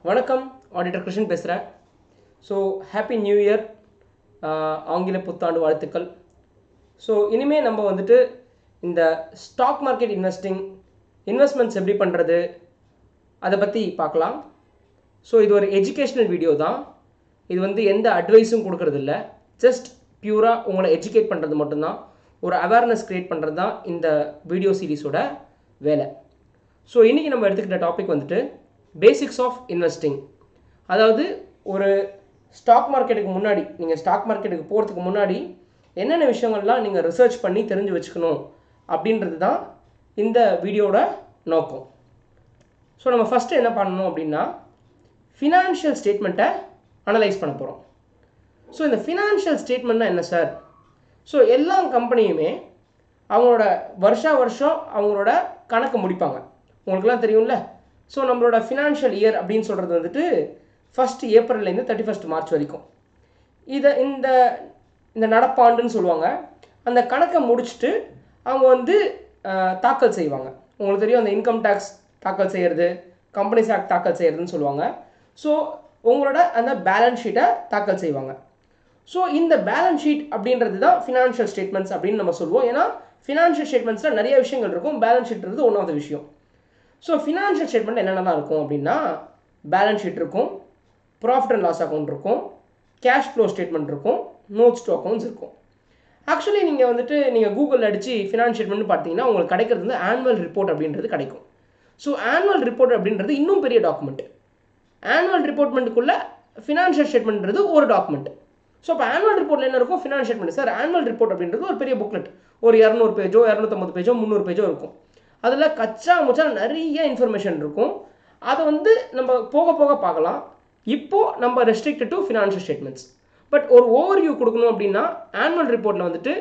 வணக்கம் ஆடிட்டர் கிருஷ்ணன் பேசுகிறேன். So happy new year, ஆங்கில புத்தாண்டு வாழ்த்துக்கள். ஸோ இனிமேல் நம்ம வந்துட்டு இந்த ஸ்டாக் மார்க்கெட் இன்வெஸ்ட்மெண்ட்ஸ் எப்படி பண்ணுறது அதை பற்றி பார்க்கலாம். ஸோ இது ஒரு எஜுகேஷ்னல் வீடியோ தான். இது வந்து எந்த அட்வைஸும் கொடுக்கறதில்ல, ஜஸ்ட் பியூராக உங்களை எஜுகேட் பண்ணுறது மட்டும்தான், ஒரு அவேர்னஸ் க்ரியேட் பண்ணுறது தான் இந்த வீடியோ சீரீஸோட வேலை. ஸோ இன்றைக்கி நம்ம எடுத்துக்கிட்ட டாபிக் வந்துட்டு பேசிக்ஸ் ஆஃப் இன்வெஸ்டிங். அதாவது ஒரு ஸ்டாக் மார்க்கெட்டுக்கு முன்னாடி, நீங்கள் ஸ்டாக் மார்க்கெட்டுக்கு போகிறதுக்கு முன்னாடி என்னென்ன விஷயங்கள்லாம் நீங்கள் ரிசர்ச் பண்ணி தெரிஞ்சு வச்சுக்கணும் அப்படின்றது தான் இந்த வீடியோட நோக்கம். ஸோ நம்ம ஃபஸ்ட்டு என்ன பண்ணணும் அப்படின்னா, ஃபினான்ஷியல் ஸ்டேட்மெண்ட்டை அனலைஸ் பண்ண போகிறோம். ஸோ இந்த ஃபினான்ஷியல் ஸ்டேட்மெண்ட்னா என்ன சார்? ஸோ எல்லா கம்பெனியுமே அவங்களோட வருஷம் அவங்களோட கணக்கு முடிப்பாங்க. உங்களுக்குலாம் தெரியும்ல. ஸோ நம்மளோட ஃபினான்ஷியல் இயர் அப்படின்னு சொல்கிறது வந்துட்டு 1 ஏப்ரல்லேருந்து 31 மார்ச் வரைக்கும். இதை இந்த நடப்பாண்டுன்னு சொல்லுவாங்க. அந்த கணக்கை முடிச்சுட்டு அவங்க வந்து தாக்கல் செய்வாங்க. உங்களுக்கு தெரியும், அந்த இன்கம் டேக்ஸ் தாக்கல் செய்கிறது, கம்பெனிஸ் ஆக்ட் தாக்கல் செய்கிறதுன்னு சொல்லுவாங்க. ஸோ உங்களோட அந்த பேலன்ஸ் ஷீட்டை தாக்கல் செய்வாங்க. ஸோ இந்த பேலன்ஸ் ஷீட் அப்படின்றது தான் ஃபினான்ஷியல் ஸ்டேட்மெண்ட்ஸ் அப்படின்னு நம்ம சொல்லுவோம். ஏன்னா ஃபினான்ஷியல் ஸ்டேட்மெண்ட்ஸில் நிறைய விஷயங்கள் இருக்கும், பேலன்ஸ் ஷீட்ன்றது ஒன் ஆஃப் த விஷயம். ஸோ ஃபினான்ஷியல் ஸ்டேட்மெண்ட் என்னென்னலாம் இருக்கும் அப்படின்னா, பேலன்ஸ் ஷீட் இருக்கும், ப்ராஃபிட் அண்ட் லாஸ் அக்கௌண்ட் இருக்கும், கேஷ் ஃப்ளோ ஸ்டேட்மெண்ட் இருக்கும், நோட்ஸ் டு அக்கௌண்ட்ஸ் இருக்கும். ஆக்சுவலி நீங்கள் கூகுளில் அடித்து ஃபினான்ஷியல் ஸ்டேட்மெண்ட் பார்த்தீங்கன்னா உங்களுக்கு கிடைக்கிறது வந்து ஆனுவல் ரிப்போர்ட் அப்படின்றது கிடைக்கும். ஸோ ஆனுவல் ரிப்போர்ட் அப்படின்றது இன்னும் பெரிய டாக்குமெண்ட். ஆனுவல் ரிப்போர்ட்மெண்ட்டுக்குள்ளே ஃபினான்ஷியல் ஸ்டேட்மெண்ட்ன்றது ஒரு டாக்குமெண்ட். ஸோ இப்போ ஆனுவல் ரிப்போர்ட்டில் என்ன இருக்கும்? Financial statement. Sir, annual report அப்படின்றது ஒரு பெரிய புக்லெட், ஒரு 200 பேஜோ 250 பேஜோ 300 பேஜோ இருக்கும். அதில் கச்சா முச்சா நிறைய இன்ஃபர்மேஷன் இருக்கும். அதை வந்து நம்ம போக போக பார்க்கலாம். இப்போது நம்ம restricted to financial statements. But ஒரு ஓவர்வியூ கொடுக்கணும் அப்படின்னா, ஆனுவல் ரிப்போர்ட்டில் வந்துட்டு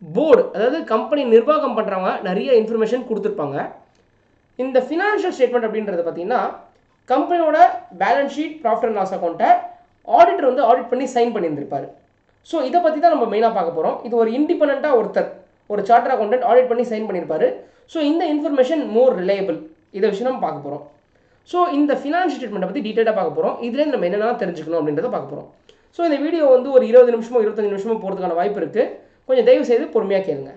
போர்டு, அதாவது கம்பெனி நிர்வாகம் பண்ணுறவங்க நிறைய இன்ஃபர்மேஷன் கொடுத்துருப்பாங்க. இந்த ஃபினான்ஷியல் ஸ்டேட்மெண்ட் அப்படின்றது பார்த்தீங்கன்னா, கம்பெனியோட balance sheet, profit and loss அக்கௌண்ட்டை ஆடிட்டர் வந்து ஆடிட் பண்ணி சைன் பண்ணியிருந்திருப்பார். ஸோ இதை பற்றி தான் நம்ம மெயினாக பார்க்க போகிறோம். இது ஒரு இண்டிபெண்ட்டாக ஒரு சார்ட்டர் அக்கௌண்டன்ட் ஆடிட் பண்ணி சைன் பண்ணியிருப்பார். ஸோ இந்த இன்ஃபர்மேஷன் மோர் ரிலையபிள். இதை விஷயம் நம்ம பார்க்க போகிறோம். ஸோ இந்த ஃபினான்ஷியல் ஸ்டேட்மெண்ட்டை பற்றி டீட்டெயிலாக பார்க்க போகிறோம். இதுலேருந்து நம்ம என்னென்ன தெரிஞ்சுக்கணும் அப்படின்றத பார்க்க போகிறோம். ஸோ இந்த வீடியோ வந்து ஒரு 20 நிமிஷமோ 25 நிமிஷமோ போகிறதுக்கான வாய்ப்பு இருக்குது. கொஞ்சம் தயவு செய்து பொறுமையாக கேளுங்க.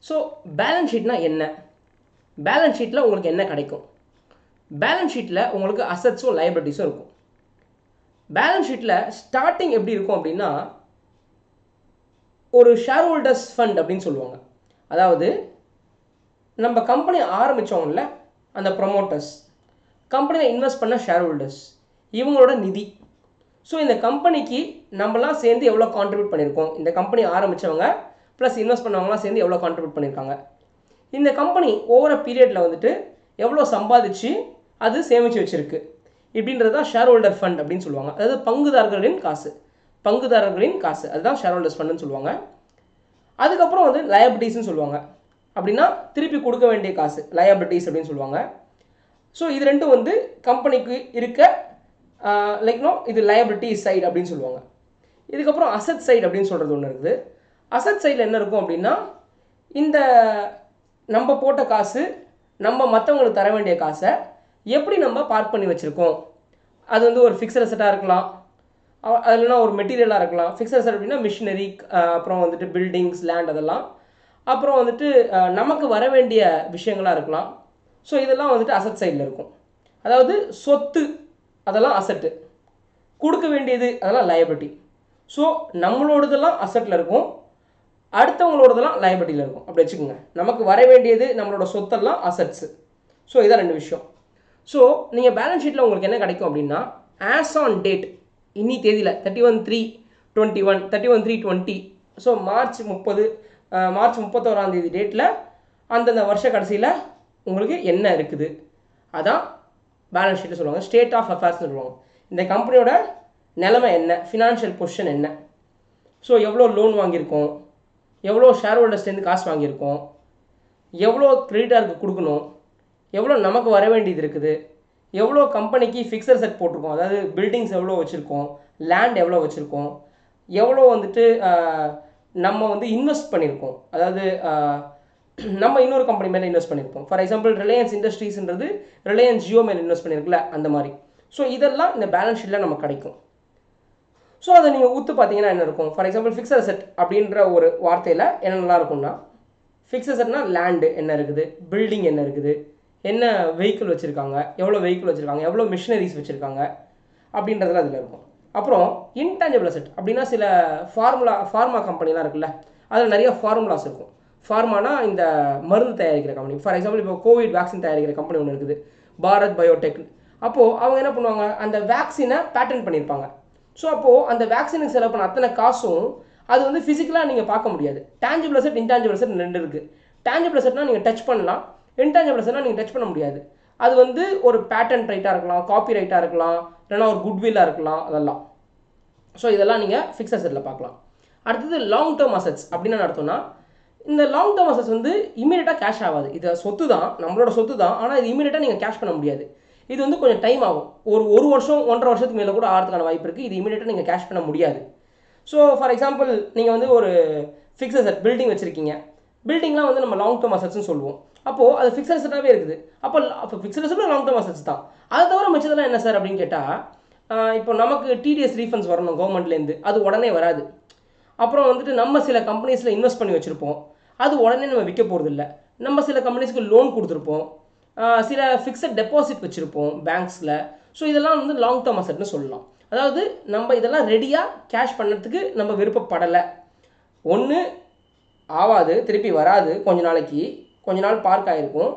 ஸோ பேலன்ஸ் ஷீட்னா என்ன? பேலன்ஸ் ஷீட்டில் உங்களுக்கு என்ன கிடைக்கும்? பேலன்ஸ் ஷீட்டில் உங்களுக்கு அசட்ஸும் லைபிலிட்டிஸும் இருக்கும். பேலன்ஸ் ஷீட்டில் ஸ்டார்டிங் எப்படி இருக்கும் அப்படின்னா, ஒரு ஷேர் ஹோல்டர்ஸ் ஃபண்ட் அப்படின்னு சொல்லுவாங்க. அதாவது நம்ம கம்பெனி ஆரம்பித்தவங்கள அந்த ப்ரொமோட்டர்ஸ், கம்பெனியில் இன்வெஸ்ட் பண்ண ஷேர் ஹோல்டர்ஸ், இவங்களோட நிதி. ஸோ இந்த கம்பெனிக்கு நம்மலாம் சேர்ந்து எவ்வளோ கான்ட்ரிபியூட் பண்ணியிருக்கோம், இந்த கம்பெனி ஆரம்பித்தவங்க ப்ளஸ் இன்வெஸ்ட் பண்ணவங்களாம் சேர்ந்து எவ்வளோ கான்ட்ரிபியூட் பண்ணியிருக்காங்க, இந்த கம்பெனி ஓவர பீரியடில் வந்துட்டு எவ்வளோ சம்பாதிச்சு அது சேமித்து வச்சுருக்கு, இப்படின்றது தான் ஷேர் ஹோல்டர் ஃபண்ட் அப்படின்னு சொல்லுவாங்க. அதாவது பங்குதாரர்களின் காசு அதுதான் ஷேர் ஹோல்டர்ஸ் ஃபண்டுன்னு சொல்லுவாங்க. அதுக்கப்புறம் வந்து லயபிலிட்டிஸ்ன்னு சொல்லுவாங்க. அப்படின்னா திருப்பி கொடுக்க வேண்டிய காசு, லயபிலிட்டிஸ் அப்படின்னு சொல்லுவாங்க. ஸோ இது ரெண்டும் வந்து கம்பெனிக்கு இருக்க இது லயபிலிட்டி சைடு அப்படின்னு சொல்லுவாங்க. இதுக்கப்புறம் அசட் சைடு அப்படின்னு சொல்கிறது ஒன்று இருக்குது. அசட் சைடில் என்ன இருக்கும் அப்படின்னா, இந்த நம்ம போட்ட காசு, நம்ம மற்றவங்களுக்கு தர வேண்டிய காசை எப்படி நம்ம பார்க் பண்ணி வச்சுருக்கோம். அது வந்து ஒரு ஃபிக்ஸட் அசட்டாக இருக்கலாம், அதுலனா ஒரு மெட்டீரியலாக இருக்கலாம். ஃபிக்ஸட் அசட் அப்படின்னா மிஷினரி, அப்புறம் வந்துட்டு பில்டிங்ஸ், லேண்ட், அதெல்லாம். அப்புறம் வந்துட்டு நமக்கு வர வேண்டிய விஷயங்களாக இருக்கலாம். ஸோ இதெல்லாம் வந்துட்டு அசட் சைடில் இருக்கும். அதாவது சொத்து அதெல்லாம் அசட்டு, கொடுக்க வேண்டியது அதெல்லாம் லயபிலிட்டி. ஸோ நம்மளோடதெல்லாம் அசட்டில் இருக்கும், அடுத்தவங்களோடதெல்லாம் லயபிலிட்டியில் இருக்கும். அப்படி வச்சுக்கோங்க. நமக்கு வர வேண்டியது நம்மளோட சொத்தெல்லாம் அசட்ஸு. ஸோ இதான் ரெண்டு விஷயம். ஸோ நீங்கள் பேலன்ஸ் ஷீட்டில் உங்களுக்கு என்ன கிடைக்கும் அப்படின்னா, ஆஸ் ஆன் டேட், இன்னி தேதியில் 31/3/21 31/3/20, ஸோ மார்ச் 31 டேட்டில் அந்தந்த வருஷ கடைசியில் உங்களுக்கு என்ன இருக்குது அதான் பேலன்ஸ் ஷீட்டில் சொல்லுவாங்க. ஸ்டேட் ஆஃப் அஃபேர்ஸ்னு சொல்லுவாங்க. இந்த கம்பெனியோட நிலைமை என்ன, ஃபினான்ஷியல் பொசிஷன் என்ன, ஸோ எவ்வளோ லோன் வாங்கியிருக்கோம், எவ்வளோ ஷேர் ஹோல்டர்ஸ்லேருந்து காசு வாங்கியிருக்கோம், எவ்வளோ கிரெடிட்டாருக்கு கொடுக்கணும், எவ்வளோ நமக்கு வர வேண்டியது இருக்குது, எவ்வளோ கம்பெனிக்கு ஃபிக்ஸட் செட் போட்டிருக்கோம், அதாவது பில்டிங்ஸ் எவ்வளோ வச்சுருக்கோம், லேண்ட் எவ்வளோ வச்சுருக்கோம், எவ்வளோ வந்துட்டு நம்ம வந்து இன்வெஸ்ட் பண்ணியிருக்கோம், அதாவது நம்ம இன்னொரு கம்பெனி மேலே இன்வெஸ்ட் பண்ணியிருப்போம். ஃபார் எக்ஸாம்பிள் ரிலையன்ஸ் இண்டஸ்ட்ரீஸ்ன்றது ரிலையன்ஸ் ஜியோ மேலே இன்வெஸ்ட் பண்ணியிருக்குல்ல, அந்த மாதிரி. ஸோ இதெல்லாம் இந்த பேலன்ஸ் ஷீட்டில் நமக்கு கிடைக்கும். ஸோ அதை நீங்கள் ஊற்று பார்த்தீங்கன்னா என்ன இருக்கும்? ஃபார் எக்ஸாம்பிள் ஃபிக்ஸட் அசெட் அப்படின்ற ஒரு வார்த்தையில் என்னென்னலாம் இருக்கும்னா, ஃபிக்ஸட் அசெட்னா லேண்டு என்ன இருக்குது, பில்டிங் என்ன இருக்குது, என்ன வெஹிக்கிள் வச்சுருக்காங்க, எவ்வளோ வெஹிக்கிள் வச்சுருக்காங்க, எவ்வளோ மிஷினரிஸ் வச்சுருக்காங்க அப்படின்றதுல அதில் இருக்கும். அப்புறம் இன்டான்ஜிபிள் அசெட் அப்படின்னா சில ஃபார்மா கம்பெனிலாம் இருக்குல்ல, அதில் நிறைய ஃபார்முலாஸ் இருக்கும். ஃபார்மானா இந்த மருந்து தயாரிக்கிற கம்பெனி. ஃபார் எக்ஸாம்பிள் இப்போ கோவிட் வேக்சின் தயாரிக்கிற கம்பெனி ஒன்று இருக்குது, பாரத் பயோடெக். அப்போது அவங்க என்ன பண்ணுவாங்க, அந்த வேக்சினை பேட்டர்ன் பண்ணியிருப்பாங்க. ஸோ அப்போது அந்த வேக்சினுக்கு செலவு பண்ண அத்தனை காசும் அது வந்து ஃபிசிக்கலாக நீங்கள் பார்க்க முடியாது. டேஞ்சிபிள் அசெட், இன்டான்ஜிபிள் அசெட் ரெண்டு இருக்குது. டேஞ்சிபிள் அசெட்னா நீங்கள் டச் பண்ணலாம், இன்டான்ஜிபிள் அசெட்னா நீங்கள் டச் பண்ண முடியாது. அது வந்து ஒரு பேட்டர்ன் ரைட்டாக இருக்கலாம், காப்பி ரைட்டாக இருக்கலாம், இல்லைனா ஒரு குட்வில்லாக இருக்கலாம், அதெல்லாம். ஸோ இதெல்லாம் நீங்கள் ஃபிக்ஸட் அசெட்டில் பார்க்கலாம். அடுத்தது லாங் டேர்ம் அசெட்ஸ் அப்படின்னு நடத்தோம்னா, இந்த லாங் டேர்ம் அசெட்ஸ் வந்து இமீடியட்டாக கேஷ் ஆகாது. இது சொத்து தான், நம்மளோட சொத்து தான். ஆனால் இது இமீடியட்டாக நீங்கள் கேஷ் பண்ண முடியாது. இது வந்து கொஞ்சம் டைம் ஆகும். ஒரு வருஷம் 1.5 வருஷத்துக்கு மேலே கூட ஆகிறதுக்கான வாய்ப்பு இருக்குது. இது இமீடியட்டாக நீங்கள் கேஷ் பண்ண முடியாது. ஸோ ஃபார் எக்ஸாம்பிள் நீங்கள் வந்து ஒரு ஃபிக்ஸட் அசெட் பில்டிங் வச்சுருக்கீங்க. பில்டிங்லாம் வந்து நம்ம லாங் டேர்ம் அசெட்ஸ்னு சொல்லுவோம். அப்போது அது ஃபிக்ஸட் அசெட்டாகவே இருக்குது. அப்போ ஃபிக்ஸட் அசெட்டும் லாங் டேர்ம் அசெட்ஸ் தான். அதை தவிர மிச்சதெல்லாம் என்ன சார் அப்படின்னு கேட்டால், இப்போ நமக்கு டிடிஎஸ் ரீஃபண்ட்ஸ் வரணும் கவர்மெண்ட்லேருந்து, அது உடனே வராது. அப்புறம் வந்துட்டு நம்ம சில கம்பெனிஸில் இன்வெஸ்ட் பண்ணி வச்சுருப்போம், அது உடனே நம்ம விற்க போகிறது இல்லை. நம்ம சில கம்பெனிஸ்க்கு லோன் கொடுத்துருப்போம், சில ஃபிக்ஸட் டெபாசிட் வச்சுருப்போம் பேங்க்ஸில். ஸோ இதெல்லாம் வந்து லாங் டேர்ம் அசெட்னு சொல்லலாம். அதாவது நம்ம இதெல்லாம் ரெடியாக கேஷ் பண்ணுறதுக்கு நம்ம விருப்பப்படலை. ஒன்று ஆகாது, திருப்பி வராது, கொஞ்ச நாள் பார்க் ஆகிருக்கும்.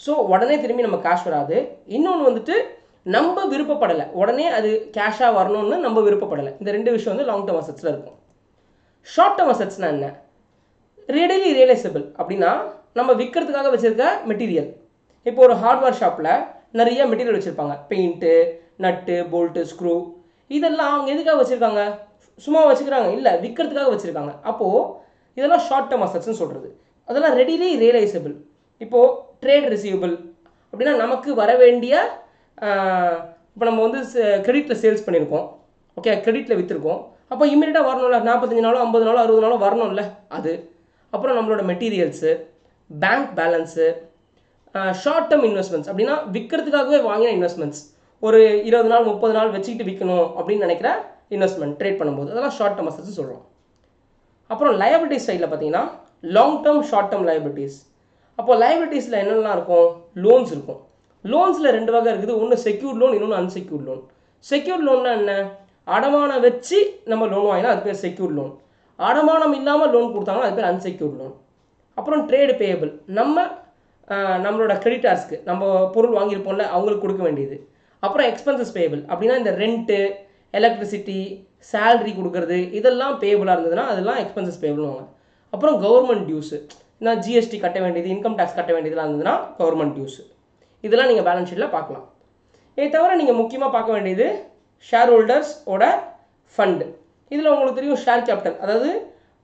ஸோ உடனே திரும்பி நம்ம கேஷ் வராது. இன்னொன்று வந்துட்டு நம்ம விருப்பப்படலை, உடனே அது கேஷாக வரணும்னு நம்ம விருப்பப்படலை. இந்த ரெண்டு விஷயம் வந்து லாங் டேர்ம் அசெட்ஸில் இருக்கும். ஷார்ட் டேர்ம் அசெட்ஸ்னால் என்ன? ரெடிலி ரியலைசபிள் அப்படின்னா நம்ம விற்கிறதுக்காக வச்சுருக்க மெட்டீரியல். இப்போ ஒரு ஹார்ட்வேர் ஷாப்பில் நிறைய மெட்டீரியல் வச்சுருப்பாங்க, பெயிண்ட்டு, நட்டு, போல்ட்டு, ஸ்க்ரூ. இதெல்லாம் அவங்க எதுக்காக வச்சுருக்காங்க? சும்மா வச்சுக்கிறாங்க இல்லை, விற்கிறதுக்காக வச்சுருக்காங்க. அப்போது இதெல்லாம் ஷார்ட் டேர்ம் அசெட்ஸ்னு சொல்கிறது. அதெல்லாம் ரெடிலி ரியலைசபிள். இப்போது ட்ரேட் ரிசீவபிள் அப்படின்னா நமக்கு வர வேண்டிய, இப்போ நம்ம வந்து கிரெடிட்டில் சேல்ஸ் பண்ணியிருக்கோம், ஓகே, கிரெடிட்டில் விற்றுருக்கோம். அப்போ இமீடியட்டாக வரணும்ல, 45 நாளோ 50 நாளோ 60 நாளோ வரணும்ல அது. அப்புறம் நம்மளோட materials, bank balance, short term investments அப்படின்னா விற்கிறதுக்காகவே வாங்கின இன்வெஸ்ட்மெண்ட்ஸ், ஒரு 20 நாள் 30 நாள் வச்சுக்கிட்டு விற்கணும் அப்படின்னு நினைக்கிற இன்வெஸ்ட்மெண்ட் ட்ரேட் பண்ணும்போது, அதெல்லாம் ஷார்ட் டேர்ம் அசெட்ஸ் சொல்கிறோம். அப்புறம் லயபிலிட்டிஸ் சைடில் பார்த்தீங்கன்னா long term, short term liabilities. அப்போ லயபிலிட்டிஸில் என்னெல்லாம் இருக்கும்? லோன்ஸ் இருக்கும். லோன்ஸில் ரெண்டு வகை இருக்குது. ஒன்று செக்யூர்ட் லோன், இன்னொன்று அன்செக்யூர்ட் லோன். செக்யூர்ட் லோன்னா என்ன? அடமானம் வச்சு நம்ம லோன் வாங்கினா அது பேர் செக்யூர்ட் லோன். அடமானம் இல்லாமல் லோன் கொடுத்தாங்கன்னா அது பேர் அன்செக்யூர்ட் லோன். அப்புறம் ட்ரேடு பேயபிள், நம்மளோட கிரெடிட்டார்ஸ்க்கு நம்ம பொருள் வாங்கியிருப்போம்ல அவங்களுக்கு கொடுக்க வேண்டியது. அப்புறம் எக்ஸ்பென்சஸ் பேயபிள் அப்படின்னா இந்த ரெண்ட்டு, எலக்ட்ரிசிட்டி, சேலரி கொடுக்கறது, இதெல்லாம் பேயபிளாக இருந்ததுன்னா அதெல்லாம் எக்ஸ்பென்சஸ் பேயபிள்வாங்க. அப்புறம் கவர்மெண்ட் டியூஸு, நான் ஜிஎஸ்டி கட்ட வேண்டியது, இன்கம் டேக்ஸ் கட்ட வேண்டியதுலாம் இருந்ததுன்னா கவர்மெண்ட் டியூஸு. இதெல்லாம் நீங்கள் பேலன்ஸ் ஷீட்டில் பார்க்கலாம். இதை தவிர நீங்கள் முக்கியமாக பார்க்க வேண்டியது ஷேர் ஹோல்டர்ஸோட ஃபண்டு. இதில் உங்களுக்கு தெரியும் ஷேர் கேபிட்டல், அதாவது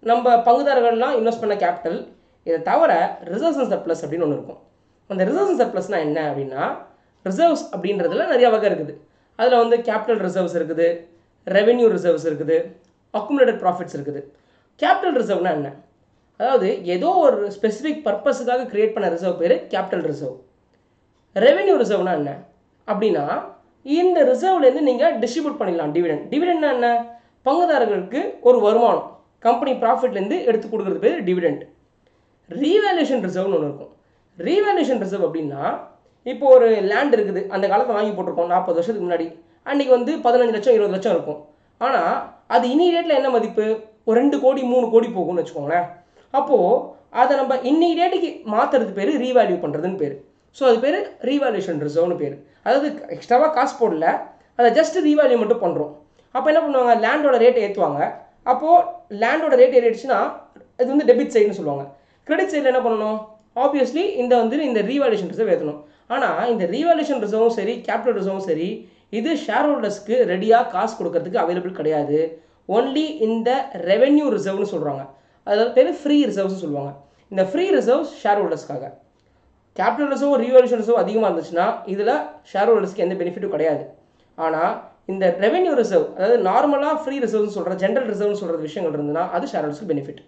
நம்ம பங்குதாரர்கள்லாம் இன்வெஸ்ட் பண்ண கேபிட்டல். இதை தவிர ரிசர்வ்ஸ் அண்ட் சர்ப்ளஸ் அப்படின்னு ஒன்று இருக்கும். அந்த ரிசர்வ்ஸ் அண்ட் சர்ப்ளஸ்னால் என்ன அப்படின்னா, ரிசர்வ்ஸ் அப்படின்றதுல நிறைய வகை இருக்குது. அதில் வந்து கேபிட்டல் ரிசர்வ்ஸ் இருக்குது, ரெவென்யூ ரிசர்வ்ஸ் இருக்குது, அக்குமுலேட்டட் ப்ராஃபிட்ஸ் இருக்குது. கேபிட்டல் ரிசர்வ்னா என்ன? அதாவது ஏதோ ஒரு ஸ்பெசிஃபிக் பர்பஸுக்காக கிரியேட் பண்ண ரிசர்வ் பேர் கேபிட்டல் ரிசர்வ். ரெவென்யூ ரிசர்வ்னா என்ன அப்படின்னா, இந்த ரிசர்வ்லேருந்து நீங்கள் டிஸ்ட்ரிபியூட் பண்ணிடலாம் டிவிடெண்ட். டிவிடெண்ட்னா என்ன? பங்குதாரர்களுக்கு ஒரு வருமானம், கம்பெனி ப்ராஃபிட்லேருந்து எடுத்து கொடுக்குறது பேர் டிவிடெண்ட். ரீவேல்யூஷன் ரிசர்வ்னு ஒன்று இருக்கும். ரீவேல்யூஷன் ரிசர்வ் அப்படின்னா, இப்போ ஒரு லேண்ட் இருக்குது, அந்த காலத்தை வாங்கி போட்டிருக்கோம் 40 வருஷத்துக்கு முன்னாடி. அன்றைக்கி வந்து 15 லட்சம் 20 லட்சம் இருக்கும். ஆனால் அது இமீடியேட்டில் என்ன மதிப்பு? ஒரு 2 கோடி 3 கோடி போகும்னு வச்சுக்கோங்களேன். அப்போது அதை நம்ம இம்மீடியேட்டுக்கு மாற்றுறது பேர் ரீவேல்யூ பண்ணுறதுன்னு பேர். ஸோ அது பேர் ரீவேல்யூஷன் ரிசர்வ்னு பேர். அதாவது எக்ஸ்ட்ராவாக காசு போடல, அதை ஜஸ்ட் ரீவேல்யூ மட்டும் பண்ணுறோம். அப்போ என்ன பண்ணுவாங்க? லேண்டோட ரேட்டை ஏற்றுவாங்க. அப்போது லேண்டோட ரேட் ஏறிடுச்சுன்னா இது வந்து டெபிட் சைடுன்னு சொல்லுவாங்க. கிரெடிட் சைடில் என்ன பண்ணணும்? ஆப்வியஸ்லி இந்த ரீவேல்யூஷன் ரிசர்வ் ஏற்றணும். ஆனால் இந்த ரீவேல்யூஷன் ரிசர்வும் சரி, கேபிட்டல் ரிசர்வும் சரி, இது ஷேர் ஹோல்டர்ஸ்க்கு ரெடியாக காசு கொடுக்கறதுக்கு அவைலபிள் கிடையாது. ஒன்லி இந்த ரெவென்யூ ரிசர்வ்னு சொல்கிறாங்க. அதாவது பேர் ஃப்ரீ ரிசர்வ்ஸ் சொல்லுவாங்க. இந்த ஃப்ரீ ரிசர்வ்ஸ் ஷேர் ஹோல்டர்ஸ்க்காக. கேபிட்டல் ரிசர்வ், ரீவேல்யூஷன் ரிசர்வ் அதிகமாக இருந்துச்சுன்னா இதில் ஷேர் ஹோல்டர்ஸ்க்கு எந்த பெனிஃபிட்டும் கிடையாது. ஆனால் இந்த ரெவென்யூ ரிசர்வ், அதாவது நார்மலாக ஃப்ரீ ரிசர்வ்னு சொல்கிற ஜென்ரல் ரிசர்வ்னு சொல்கிற விஷயங்கள் இருந்ததுன்னா அது ஷேர் ஹோல்டர்ஸ்க்கு பெனிஃபிட்.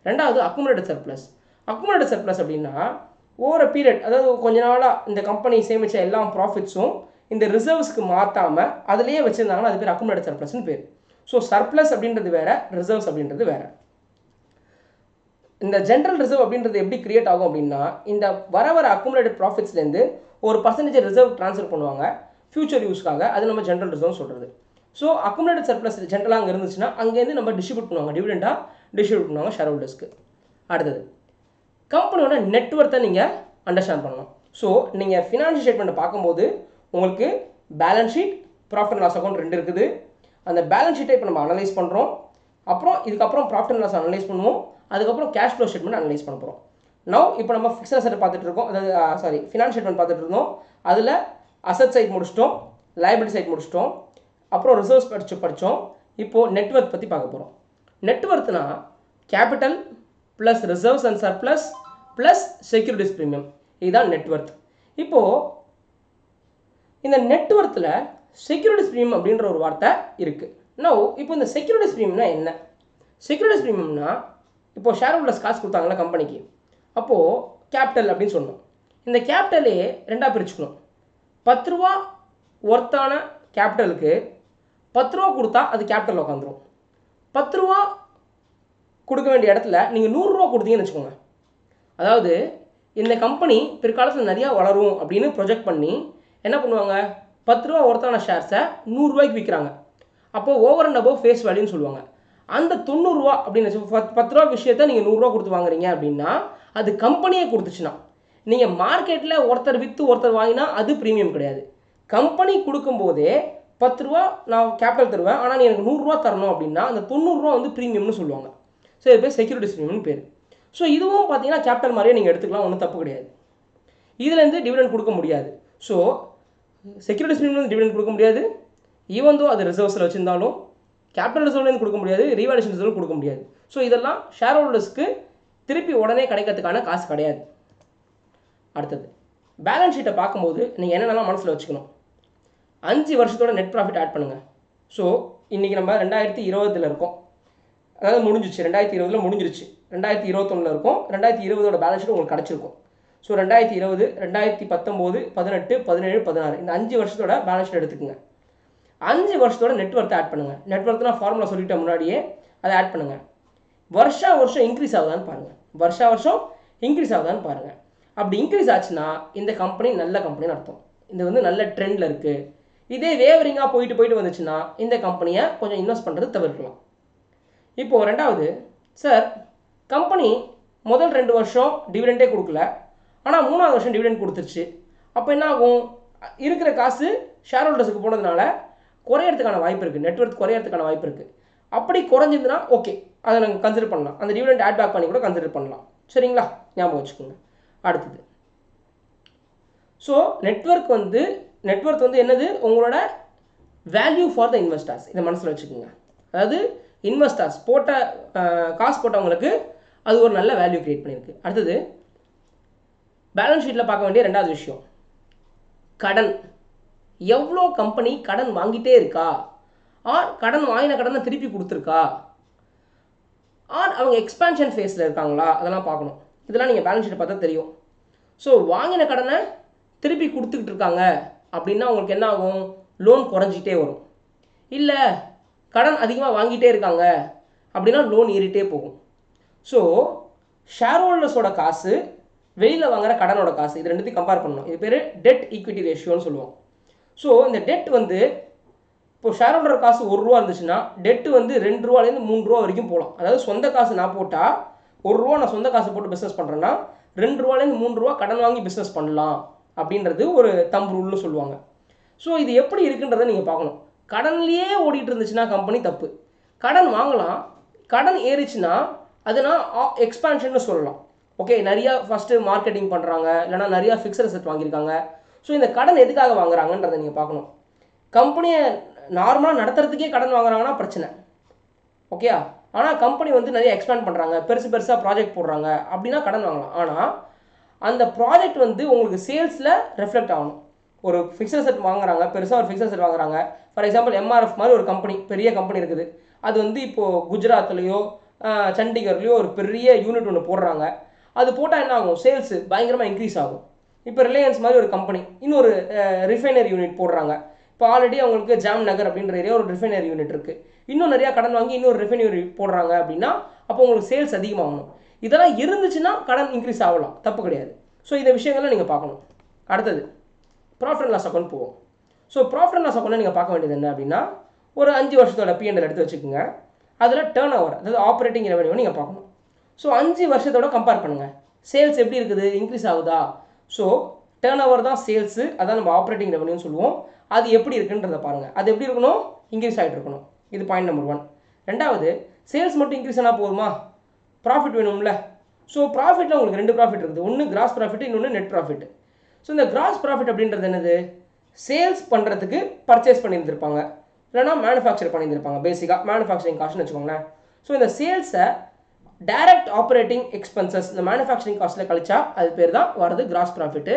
ரெண்டாவது அக்குமுலேட்டட் சர்ப்ளஸ். அக்குமுலேட்டட் சர்ப்ளஸ் அப்படின்னா ஓவர பீரியட், அதாவது கொஞ்ச நாளாக இந்த கம்பெனி சேமித்த எல்லா ப்ராஃபிட்ஸும் இந்த ரிசர்வ்ஸ்க்கு மாற்றாமல் அதிலேயே வச்சுருந்தாங்கன்னா அது பேர் அக்குமுலேட்டட் சர்ப்ளஸ்னு பேர். ஸோ சர்ப்ளஸ் அப்படின்றது வேறு, ரிசர்வ்ஸ் அப்படின்றது வேறு. இந்த ஜென்ரல் ரிசர்வ் அப்படின்றது எப்படி கிரியேட் ஆகும் அப்படின்னா, இந்த வர அக்குமுலேட்டட் ப்ராஃபிட்ஸ்லேருந்து ஒரு பர்சன்டேஜ் ரிசர்வ் ட்ரான்ஸ்ஃபர் பண்ணுவாங்க ஃபியூச்சர் யூஸ்க்காக. அது நம்ம ஜென்ரல் ரிசர்வ் சொல்கிறது. ஸோ அக்குமுலேட்டட் சர்ப்ளஸ் ஜென்ரலாக அங்கே இருந்துச்சுன்னா அங்கேருந்து நம்ம டிஸ்ட்ரிபியூட் பண்ணுவாங்க, டிவிடெண்டாக டிஸ்ட்ரிபியூட் பண்ணுவாங்க ஷேர் ஹோல்டர்ஸ்க்கு. அடுத்தது கம்பெனியோட நெட்வொர்த்தை நீங்கள் அண்டர்ஸ்டாண்ட் பண்ணணும். ஸோ நீங்கள் ஃபினான்ஷியல் ஸ்டேட்மெண்ட்டை பார்க்கும்போது உங்களுக்கு balance sheet, profit and loss account 2 இருக்குது. அந்த பேலன்ஸ் ஷீட்டை இப்போ நம்ம அனலைஸ் பண்ணுறோம். அப்புறம் இதுக்கப்புறம் ப்ராஃபிட் அண்ட் லாஸ் அனலைஸ் பண்ணுவோம். அதுக்கப்புறம் கேஷ் ஃப்ளோ ஸ்டேட்மெண்ட் அனலைஸ் பண்ண போகிறோம். நவ் இப்போ நம்ம ஃபிக்ஸட் அசெட் பார்த்துட்டு இருக்கோம், அதாவது ஃபினான்ஸ் ஸ்டேட்மெண்ட் பார்த்துட்டு இருந்தோம். அதில் அசெட் சைட் முடிச்சிட்டோம், லைபிலிட்டி சைட் முடிச்சிட்டோம், அப்புறம் ரிசர்வ்ஸ் படித்தோம். இப்போது நெட்வொர்க் பற்றி பார்க்க போகிறோம். நெட்வொர்க்னா capital plus reserves and surplus plus securities premium, இதுதான் நெட்வொர்க். இப்போது இந்த நெட்வொர்க்கில் செக்யூரிட்டிஸ் ப்ரீமியம் அப்படின்ற ஒரு வார்த்தை இருக்குது. நவ் இப்போ இந்த செக்யூரிட்டிஸ் ப்ரீமியம்னா என்ன? செக்யூரிட்டிஸ் ப்ரீமியம்னா இப்போ ஷேர் ஹோல்டர்ஸ் காசு கொடுத்தாங்களா கம்பெனிக்கு, அப்போது கேபிட்டல் அப்படின்னு சொன்னோம். இந்த கேபிட்டலே ரெண்டாக பிரிச்சுக்கணும். 10 ரூபா ஒர்த்தான கேபிட்டலுக்கு 10 ரூபா கொடுத்தா அது கேபிட்டல் உட்காந்துரும். 10 ரூபா கொடுக்க வேண்டிய இடத்துல நீங்கள் 100 ரூபா கொடுத்தீங்கன்னு வச்சுக்கோங்க. அதாவது இந்த கம்பெனி பிற்காலத்தில் நிறையா வளரும் அப்படின்னு ப்ரொஜெக்ட் பண்ணி என்ன பண்ணுவாங்க, 10 ரூபா ஒர்த்தான ஷேர்ஸை 100 ரூபாய்க்கு விற்கிறாங்க. அப்போது ஓவர் அண்ட் அபவ் ஃபேஸ் வேல்யூன்னு சொல்லுவாங்க. அந்த 90 ரூபா அப்படின்னு 10 ரூபா விஷயத்தை நீங்கள் 100 ரூபா கொடுத்து வாங்குறீங்க அப்படின்னா அது கம்பெனியே கொடுத்துச்சுன்னா, நீங்கள் மார்க்கெட்டில் ஒருத்தர் விற்று ஒருத்தர் வாங்கினா அது ப்ரீமியம் கிடையாது. கம்பெனி கொடுக்கும்போதே 10 ரூபா நான் கேபிட்டல் தருவேன், ஆனால் நீ எனக்கு 100 ரூபா தரணும் அப்படின்னா அந்த 90 ரூபா வந்து ப்ரீமியம்னு சொல்லுவாங்க. ஸோ இது பேர் செக்யூரிட்டிஸ் ப்ரீமியம்னு பேர். ஸோ இதுவும் பார்த்தீங்கன்னா கேபிட்டல் மாதிரியே நீங்கள் எடுத்துக்கலாம், ஒன்றும் தப்பு கிடையாது. இதுலேருந்து டிவிடெண்ட் கொடுக்க முடியாது. ஸோ செக்யூரிட்டிஸ் ப்ரீமியம் டிவிடெண்ட் கொடுக்க முடியாது, ஈவன் தோ அது ரிசர்வ்ஸில் வச்சுருந்தாலும் கேபிட்டல் ரிசர்வ்லேருந்து கொடுக்க முடியாது, ரீவால்யூஷன் ரிசர்வ் கொடுக்க முடியாது. ஸோ இதெல்லாம் ஷேர் ஹோல்டர்ஸ்க்கு திருப்பி உடனே கிடைக்கிறதுக்கான காசு கிடையாது. அடுத்தது பேலன்ஸ் ஷீட்டை பார்க்கும்போது நீங்கள் என்னென்னலாம் மனசில் வச்சுக்கணும். 5 வருஷத்தோட நெட் ப்ராஃபிட் ஆட் பண்ணுங்கள். ஸோ இன்றைக்கி நம்ம 2020 இருக்கோம், அதாவது முடிஞ்சிச்சு, 2020 முடிஞ்சிருச்சு, 2021 இருக்கோம். 2020 பேலன்ஸ் ஷீட் உங்களுக்கு கிடச்சிருக்கும். ஸோ 2020, 2019, 18, 17, 16 இந்த 5 வருஷத்தோட பேலன்ஸ் ஷீட் எடுத்துக்கோங்க. 5 வருஷத்தோட நெட்வொர்த்தை ஆட் பண்ணுங்கள். நெட்வொர்க்னா ஃபார்முலா சொல்லிட்டேன் முன்னாடியே, அதை ஆட் பண்ணுங்கள். வருஷம் இன்க்ரீஸ் ஆகுதான்னு பாருங்கள். வருஷம் இன்க்ரீஸ் ஆகுதான்னு பாருங்கள். அப்படி இன்க்ரீஸ் ஆச்சுன்னா இந்த கம்பெனி நல்ல கம்பெனின்னு அர்த்தம். இது வந்து நல்ல ட்ரெண்டில் இருக்குது. இதே வேவரிங்காக போயிட்டு வந்துச்சுன்னா இந்த கம்பெனியை கொஞ்சம் இன்வெஸ்ட் பண்ணுறது தவிர்க்கலாம். இப்போது ரெண்டாவது, சார் கம்பெனி முதல் 2 வருஷம் டிவிடெண்டே கொடுக்கல, ஆனால் 3ஆவது வருஷம் டிவிடெண்ட் கொடுத்துருச்சு. அப்போ என்ன ஆகும், இருக்கிற காசு ஷேர் ஹோல்டர்ஸுக்கு போனதுனால குறையறதுக்கான வாய்ப்பு இருக்குது, நெட்வொர்க் குறையறதுக்கான வாய்ப்பு இருக்குது. அப்படி குறைஞ்சிருந்துன்னா ஓகே, அதை நாங்கள் கன்சிடர் பண்ணலாம், அந்த டிவிடெண்ட் ஆட் பேக் பண்ணி கூட கன்சிடர் பண்ணலாம். சரிங்களா, ஞாபகம் வச்சுக்கோங்க. அடுத்தது, ஸோ நெட்வொர்க் வந்து என்னது, உங்களோட வேல்யூ ஃபார் த இன்வெஸ்டர்ஸ். இதை மனசில் வச்சுக்கோங்க. அதாவது இன்வெஸ்டர்ஸ் காசு போட்டவங்களுக்கு அது ஒரு நல்ல வேல்யூ கிரியேட் பண்ணியிருக்கு. அடுத்தது பேலன்ஸ் ஷீட்டில் பார்க்க வேண்டிய 2வது விஷயம், கடன். எவ்வளோ கம்பெனி கடன் வாங்கிட்டே இருக்கா, ஆர் கடன் வாங்கின கடனை திருப்பி கொடுத்துருக்கா, ஆர் அவங்க எக்ஸ்பான்ஷன் ஃபேஸில் இருக்காங்களா, அதெல்லாம் பார்க்கணும். இதெல்லாம் நீங்கள் பேலன்ஸ் ஷீட்டை பார்த்தா தெரியும். ஸோ வாங்கின கடனை திருப்பி கொடுத்துக்கிட்டு இருக்காங்க அப்படின்னா உங்களுக்கு என்ன ஆகும், லோன் குறைஞ்சிட்டே வரும். இல்லை கடன் அதிகமாக வாங்கிட்டே இருக்காங்க அப்படின்னா லோன் ஏறிட்டே போகும். ஸோ ஷேர் ஹோல்டர்ஸோட காசு, வெளியில் வாங்குற கடனோட காசு, இது ரெண்டுத்தையும் கம்பேர் பண்ணணும். இது பேர் டெட் ஈக்விட்டி ரேஷியோன்னு சொல்லுவோம். ஸோ இந்த டெட் வந்து இப்போ ஷேர் ஹோல்டர் காசு 1 ரூபா இருந்துச்சுன்னா டெட்டு வந்து 2 ரூபாலேருந்து 3 ரூபா வரைக்கும் போகலாம். அதாவது சொந்த காசு நான் போட்டால் 1 ரூபா நான் சொந்த காசு போட்டு பிஸ்னஸ் பண்ணுறேன்னா 2 ரூபாலேருந்து 3 ரூபா கடன் வாங்கி பிஸ்னஸ் பண்ணலாம் அப்படின்றது ஒரு தம் ரூல்னு சொல்லுவாங்க. ஸோ இது எப்படி இருக்குன்றதை நீங்கள் பார்க்கணும். கடன்லேயே ஓடிட்டு இருந்துச்சுன்னா கம்பெனி தப்பு. கடன் வாங்கலாம், கடன் ஏறிச்சுன்னா அது நான் எக்ஸ்பான்ஷன்னு சொல்லலாம். ஓகே, நிறையா ஃபஸ்ட்டு மார்க்கெட்டிங் பண்ணுறாங்க, இல்லைனா நிறையா ஃபிக்ஸட் அசெட் வாங்கியிருக்காங்க. ஸோ இந்த கடன் எதுக்காக வாங்குறாங்கன்றதை நீங்கள் பார்க்கணும். கம்பெனியை நார்மலாக நடத்துறதுக்கே கடன் வாங்குறாங்கன்னா பிரச்சனை, ஓகே. ஆனால் கம்பெனி வந்து நிறைய எக்ஸ்பேண்ட் பண்ணுறாங்க, பெருசாக ப்ராஜெக்ட் போடுறாங்க அப்படின்னா கடன் வாங்கலாம். ஆனால் அந்த ப்ராஜெக்ட் வந்து உங்களுக்கு சேல்ஸில் ரெஃப்ளெக்ட் ஆகணும். ஒரு ஃபிக்ஸட் அசெட் வாங்குறாங்க, பெருசாக ஒரு ஃபிக்ஸட் அசெட் வாங்குறாங்க. ஃபார் எக்ஸாம்பிள் எம்ஆர்எஃப் மாதிரி ஒரு கம்பெனி, பெரிய கம்பெனி இருக்குது. அது வந்து இப்போது குஜராத்லேயோ சண்டிகர்லேயோ ஒரு பெரிய யூனிட் ஒன்று போடுறாங்க. அது போட்டால் என்ன ஆகும், சேல்ஸ் பயங்கரமாக இன்க்ரீஸ் ஆகும். இப்போ ரிலையன்ஸ் மாதிரி ஒரு கம்பெனி இன்னொரு ரிஃபைனரி யூனிட் போடுறாங்க. இப்போ ஆல்ரெடி அவங்களுக்கு ஜாம் நகர் அப்படின்ற ஏரியா ஒரு ரிஃபைனரி யூனிட் இருக்குது. இன்னும் நிறையா கடன் வாங்கி இன்னொரு ரிஃபைனரி போடுறாங்க அப்படின்னா அப்போ உங்களுக்கு சேல்ஸ் அதிகமாகணும். இதெல்லாம் இருந்துச்சுன்னா கடன் இன்க்ரீஸ் ஆகலாம், தப்பு கிடையாது. ஸோ இந்த விஷயங்கள்லாம் நீங்கள் பார்க்கணும். அடுத்தது ப்ராஃபிட் அண்ட் லாஸ் அக்கௌண்ட் போவோம். ஸோ ப்ராஃபிட் அண்ட் லாஸ் அக்கௌண்ட்டில் நீங்கள் பார்க்க வேண்டியது என்ன அப்படின்னா, ஒரு 5 வருஷத்தோட P&L எடுத்து வச்சுக்கோங்க. அதில் டேர்ன் ஓவர், அதாவது ஆப்ரேட்டிங் ரெவன்யூ நீங்கள் பார்க்கணும். ஸோ 5 வருஷத்தோட கம்பேர் பண்ணுங்கள். சேல்ஸ் எப்படி இருக்குது, இன்க்ரீஸ் ஆகுதா? ஸோ டேர்ன் ஓவர் தான் சேல்ஸு, அதான் நம்ம ஆப்ரேட்டிங் ரெவன்யூன்னு சொல்லுவோம். அது எப்படி இருக்குன்றதை பாருங்கள். அது எப்படி இருக்கணும், இன்க்ரீஸ் ஆகிட்டு இருக்கணும். இது பாயிண்ட் நம்பர் 1. ரெண்டாவது, சேல்ஸ் மட்டும் இன்க்ரீஸ் ஆனால் போதுமா, ப்ராஃபிட் வேணும்ல. ஸோ ப்ராஃபிட்டில் உங்களுக்கு 2 ப்ராஃபிட் இருக்குது. ஒன்று கிராஸ் ப்ராஃபிட், இன்னொன்று நெட் ப்ராஃபிட். ஸோ இந்த கிராஸ் ப்ராஃபிட் அப்படின்றது என்னது, சேல்ஸ் பண்ணுறதுக்கு பர்ச்சேஸ் பண்ணியிருந்திருப்பாங்க, இல்லைனா மேனுஃபேக்சர் பண்ணியிருந்திருப்பாங்க. பேசிக்காக மேனுஃபேக்சரிங் காஸ்ட்னு வச்சுக்கோங்களேன். ஸோ இந்த சேல்ஸை டைரக்ட் ஆப்ரேட்டிங் எக்ஸ்பென்சஸ் இந்த மேனுஃபேக்சரிங் காஸ்ட்டில் கழிச்சா அது பேர் தான் வருது கிராஸ் ப்ராஃபிட்டு.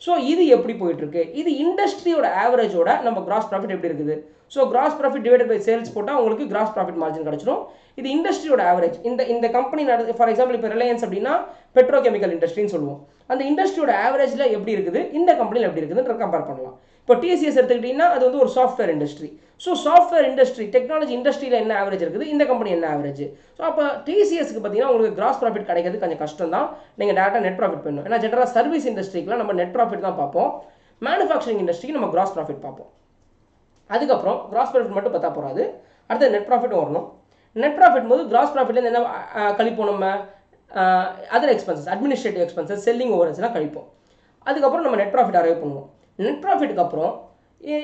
ஸோ இது எப்படி போயிட்டுருக்கு, இது இண்டஸ்ட்ரியோட ஆவரேஜோட நம்ம கிராஸ் ப்ராஃபிட் எப்படி இருக்குது. So gross profit divided by sales போட்டால் உங்களுக்கு கிராஸ் ப்ராஃபிட் மார்ஜின் கிடச்சிடும். இது இண்டஸ்ட்ரியோட ஆவரேஜ். இந்த கம்பெனி ஃபார் எக்ஸாம்பிள் இப்போ ரிலையன்ஸ் அப்படின்னா பெட்ரோகெமிக்கல் இண்டஸ்ட்ரின்னு சொல்லுவோம். அந்த இண்டஸ்ட்ரியோட ஆவரேஜில் எப்படி இருக்குது, இந்த கம்பெனியில் எப்படி இருக்குதுன்ற கம்பேர் பண்ணலாம். இப்போ TCS எடுத்துக்கிட்டிங்கன்னா அது வந்து ஒரு software industry. So software industry, technology இண்டஸ்ட்ரியில் என்ன ஆவரேஜ் இருக்குது, இந்த கம்பெனி என்ன ஆவரேஜ். ஸோ அப்போ TCSக்கு பார்த்தீங்கன்னா உங்களுக்கு கிராஸ் ப்ராஃபிட் கிடைக்கிறது கொஞ்சம் கஷ்டம் தான். நீங்கள் டேரெக்டாக நெட் ப்ராஃபிட் பண்ணணும். ஏன்னா ஜென்ரலாக சர்வீஸ் இண்டஸ்ட்ரிக்குலாம் நம்ம நெட் ப்ராஃபிட் தான் பார்ப்போம். மேனுஃபேக்சரிங் இண்டஸ்ட்ரிக்கு நம்ம கிராஸ் ப்ராஃபிட் பார்ப்போம். அதுக்கப்புறம் கிராஸ் ப்ராஃபிட் மட்டும் பார்த்தா போகாது, அடுத்து நெட் ப்ராஃபிட்டும் வரணும். நெட் ப்ராஃபிட் போது கிராஸ் ப்ராஃபிட்லேருந்து என்ன கழிப்போம், நம்ம other expenses, administrative expenses, selling ஓவர்ஸ்லாம் கழிப்போம். அதுக்கப்புறம் நம்ம நெட் ப்ராஃபிட் அரைவ் பண்ணுவோம். நெட் ப்ராஃபிட்டுக்கு அப்புறம்